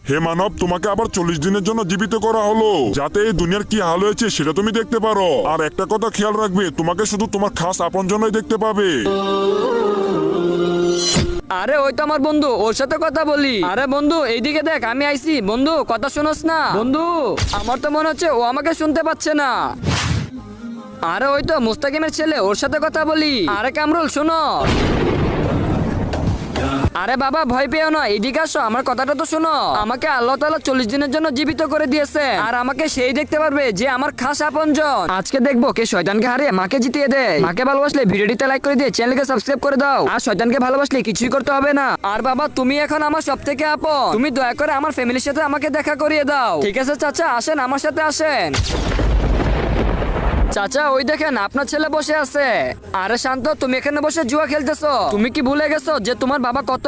হে মানব, তোমাকে আবার 40 দিনের জন্য জীবিত করা হলো, যাতে এই দুনিয়ার কি হাল হয়েছে সেটা তুমি দেখতে পারো। আর একটা কথা খেয়াল রাখবে, তোমাকে শুধু তোমার খাস আপনজনই দেখতে পাবে। আরে ওই তো আমার বন্ধু, ওর সাথে কথা বলি। আরে বন্ধু এইদিকে দেখ, আমি আইছি। বন্ধু কথা শোনস না? বন্ধু আমার তো মনে হচ্ছে ও আমাকে শুনতে পাচ্ছে না। আরে ওই তো মুস্তাকিমের ছেলে, ওর সাথে কথা বলি। আরে কামরুল শোনো। আরে বাবা ভয় পেও না, এদিকে আসো, আমার কথাটা তো শোনো। আমাকে আল্লাহ তাআলা 40 দিনের জন্য জীবিত করে দিয়েছে, আর আমাকে সেই দেখতে পারবে যে আমার খাস আপনজন। আজকে দেখবো কে শয়তানকে হারিয়ে মাকে জিতিয়ে দেয়। মাকে ভালোবাসলে ভিডিওটিতে লাইক করে দিয়ে চ্যানেলকে সাবস্ক্রাইব করে দাও। আর শয়তানকে ভালোবাসলে কিছুই করতে হবে না। আর বাবা তুমি এখন আমার সবথেকে আপন, তুমি দয়া করে আমার ফ্যামিলির সাথে আমাকে দেখা করিয়ে দাও। ঠিক আছে চাচা, আসেন আমার সাথে আসেন। চাচা ওই দেখেন আপনার ছেলে বসে আছে। আরে শান্ত, তুমি এখানে বসে জুয়া খেলতেছো? তুমি কি ভুলে গেছো যে তোমার বাবা কত